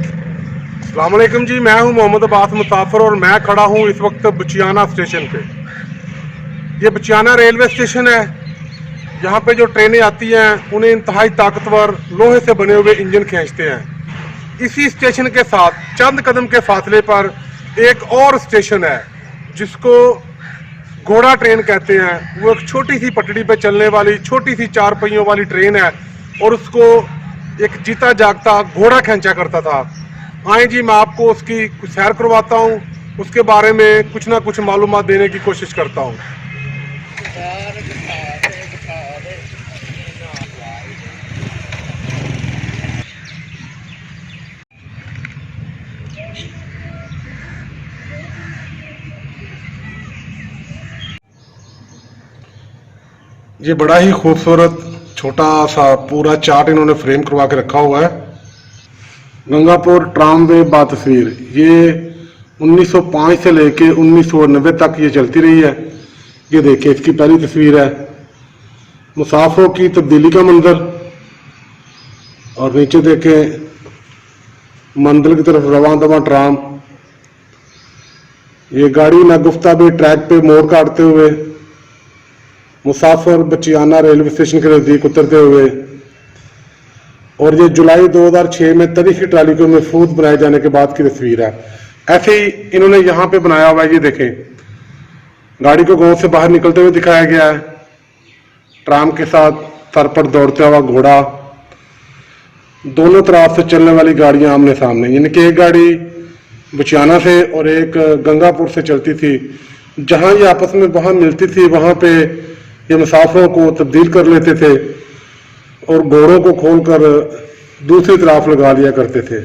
अस्सलाम वालेकुम जी, मैं हूं मोहम्मद अब्बास मुसाफिर और मैं खड़ा हूं इस वक्त बचियाना स्टेशन पे। ये बचियाना रेलवे स्टेशन है। यहाँ पे जो ट्रेनें आती हैं उन्हें इंतहाई ताकतवर लोहे से बने हुए इंजन खींचते हैं। इसी स्टेशन के साथ चंद कदम के फासले पर एक और स्टेशन है जिसको घोड़ा ट्रेन कहते हैं। वो एक छोटी सी पटड़ी पे चलने वाली छोटी सी 4 पहियों वाली ट्रेन है और उसको एक जीता जागता घोड़ा खींचा करता था। आए जी, मैं आपको उसकी कुछ सैर करवाता हूँ, उसके बारे में कुछ ना कुछ मालूमात देने की कोशिश करता हूँ। ये बड़ा ही खूबसूरत छोटा सा पूरा चार्ट इन्होंने फ्रेम करवा के रखा हुआ है। गंगापुर ट्रामवे बा तस्वीर, ये 1905 से लेके 1990 तक ये चलती रही है। ये देखिए, इसकी पहली तस्वीर है। मुसाफिरों की तब्दीली का मंजर, और नीचे देखें मंदिर की तरफ रवां दवा ट्राम। ये गाड़ी नागुफ्ता भी ट्रैक पे मोड़ काटते हुए मुसाफिर बचियाना रेलवे स्टेशन के नजदीक उतरते हुए। और ये जुलाई 2006 में तारीखी ट्राली को महफूज बनाए जाने के बाद की तस्वीर है। ऐसे ही इन्होंने यहाँ पे बनाया हुआ है। ये देखें, गाड़ी को गांव से बाहर निकलते हुए दिखाया गया है। ट्राम के साथ सर पर दौड़ता हुआ घोड़ा, दोनों तरफ से चलने वाली गाड़ियां आमने सामने, यानी कि एक गाड़ी बचियाना से और एक गंगापुर से चलती थी। जहां ये आपस में वहां मिलती थी वहां पे ये मुसाफिरों को तब्दील कर लेते थे और घोड़ों को खोलकर दूसरी तरफ लगा दिया करते थे।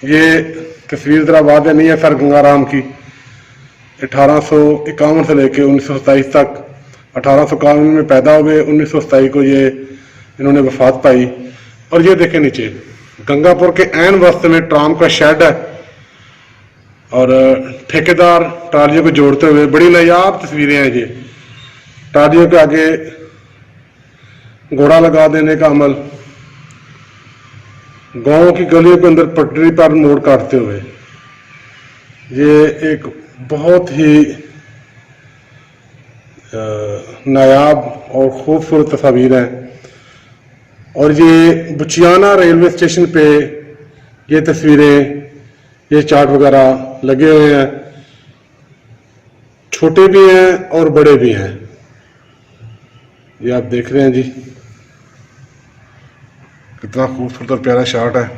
ये तस्वीर जरा वादे नहीं है सर गंगाराम की। 1851 से लेकर 1927 तक, 1851 में पैदा हुए, 1927 को ये इन्होंने वफात पाई। और ये देखें नीचे गंगापुर के ऐन वस्त में ट्राम का शेड है और ठेकेदार ट्रालियों को जोड़ते हुए, बड़ी नायाब तस्वीरें हैं ये। ट्रालियों के आगे घोड़ा लगा देने का अमल, गांव की गलियों के अंदर पटरी पर मोड़ काटते हुए, ये एक बहुत ही नायाब और खूबसूरत तस्वीर है। और ये बचियाना रेलवे स्टेशन पे ये तस्वीरें, ये चार्ट वगैरह लगे हुए हैं। छोटे भी हैं और बड़े भी हैं। ये आप देख रहे हैं जी, कितना खूबसूरत और प्यारा चार्ट है।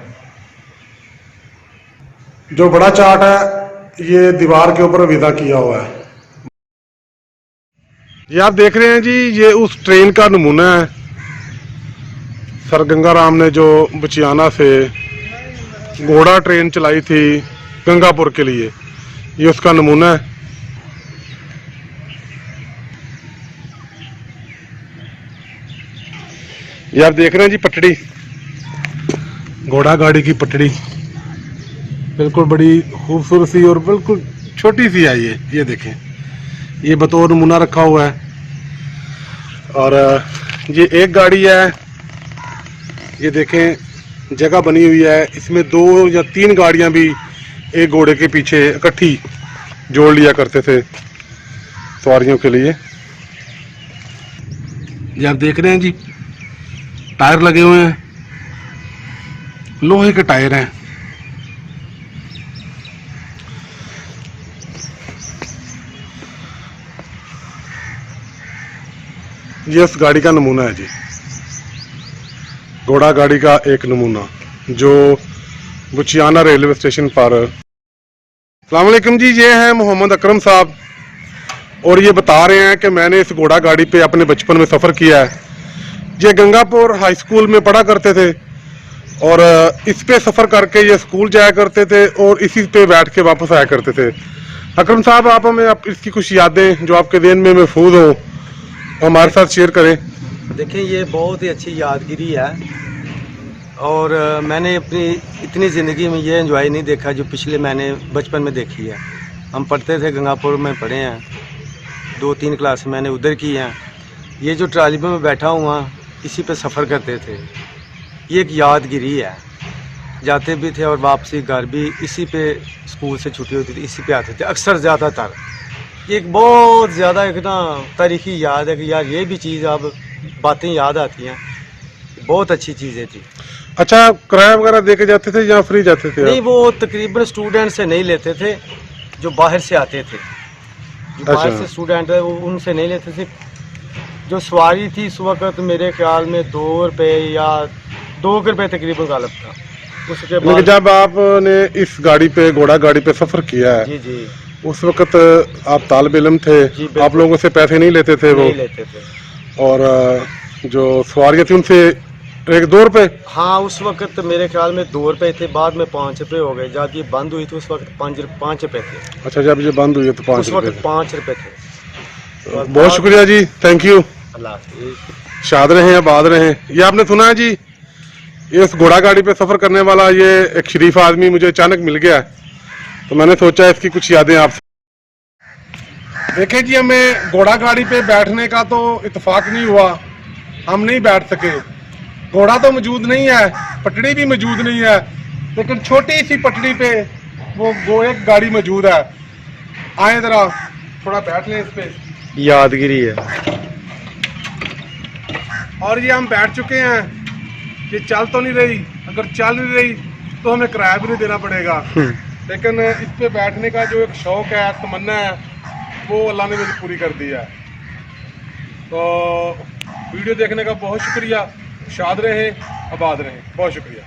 जो बड़ा चार्ट है ये दीवार के ऊपर विदा किया हुआ है। ये आप देख रहे हैं जी, ये उस ट्रेन का नमूना है। सर गंगाराम ने जो बचियाना से घोड़ा ट्रेन चलाई थी गंगापुर के लिए, ये उसका नमूना है। ये आप देख रहे हैं जी पटड़ी, घोड़ा गाड़ी की पटड़ी, बिल्कुल बड़ी खूबसूरत सी और बिल्कुल छोटी सी है ये देखें, ये बतौर नमूना रखा हुआ है। और ये एक गाड़ी है, ये देखें जगह बनी हुई है। इसमें 2 या 3 गाड़ियां भी एक घोड़े के पीछे इकट्ठी जोड़ लिया करते थे सवारियों के लिए। ये आप देख रहे हैं जी, टायर लगे हुए हैं, लोहे के टायर हैं। ये उस गाड़ी का नमूना है जी, घोड़ा गाड़ी का एक नमूना जो बचियाना रेलवे स्टेशन पर। अस्सलाम वालेकुम जी, ये हैं मोहम्मद अकरम साहब और ये बता रहे हैं कि मैंने इस घोड़ा गाड़ी पे अपने बचपन में सफ़र किया है। ये गंगापुर हाई स्कूल में पढ़ा करते थे और इस पे सफ़र करके ये स्कूल जाया करते थे और इसी पे बैठ के वापस आया करते थे। अकरम साहब, आप हमें इसकी कुछ यादें जो आपके ज़हन में महफूज हो हमारे साथ शेयर करें। देखिए, ये बहुत ही अच्छी यादगिरी है और मैंने अपनी इतनी ज़िंदगी में ये एंजॉय नहीं देखा जो पिछले मैंने बचपन में देखी है। हम पढ़ते थे, गंगापुर में पढ़े हैं, 2-3 क्लास मैंने उधर की हैं। ये जो ट्राली में बैठा हुआ इसी पे सफ़र करते थे, ये एक यादगिरी है। जाते भी थे और वापसी घर भी इसी पे, स्कूल से छुट्टी होती थी इसी पे आते थे अक्सर ज़्यादातर। ये एक बहुत ज़्यादा एक ना तारीखी याद है कि यार ये भी चीज़ अब बातें याद आती हैं, बहुत अच्छी चीज़ें थी। अच्छा, किराया वगैरह दे के जाते थे या फ्री जाते थे नहीं, आप? वो तकरीबन स्टूडेंट से नहीं लेते थे, जो बाहर से आते थे, जो बाहर अच्छा। से स्टूडेंट है वो उनसे नहीं लेते थे। जो सवारी थी इस वक्त मेरे ख्याल में 2 रुपये या 2 रुपये तकरीबन गालब था। उसके लेकिन बाद जब आपने इस गाड़ी पे, घोड़ा गाड़ी पे सफर किया है, जी जी उस वक्त आप तालिब इल्म थे, जी, बिल्कुल। आप लोगों से पैसे नहीं लेते थे वो, नहीं लेते थे। और जो सवारियाँ थी उनसे 1-2 रुपए? हाँ, उस वक्त मेरे ख्याल में 2 रुपये थे, बाद में 5 रुपये हो गए। जब ये बंद हुई थी उस वक्त 5 रुपये थे। अच्छा, जब ये बंद हुई है तो 5 उस रुपए वक्त 5 रुपये थे। और बहुत शुक्रिया जी, थैंक यू। अल्लाह हाफिज़। शाद रहें, आबाद रहें। ये आपने सुना है जी, ये इस घोड़ा गाड़ी पे सफर करने वाला ये एक शरीफ आदमी मुझे अचानक मिल गया है, तो मैंने सोचा इसकी कुछ यादें आपसे। देखें जी, हमें घोड़ा गाड़ी पे बैठने का तो इत्तेफाक नहीं हुआ, हम नहीं बैठ सके। घोड़ा तो मौजूद नहीं है, पटड़ी भी मौजूद नहीं है, लेकिन छोटी सी पटड़ी पे वो एक गाड़ी मौजूद है। आए जरा थोड़ा बैठ लें इस पे। यादगिरी है। और ये हम बैठ चुके हैं, ये चल तो नहीं रही, अगर चल नहीं रही तो हमें किराया भी नहीं देना पड़ेगा, लेकिन इस पे बैठने का जो एक शौक है, तमन्ना है, वो अल्लाह ने मुझे पूरी कर दिया है। तो वीडियो देखने का बहुत शुक्रिया, शाद रहे, आबाद रहे, बहुत शुक्रिया।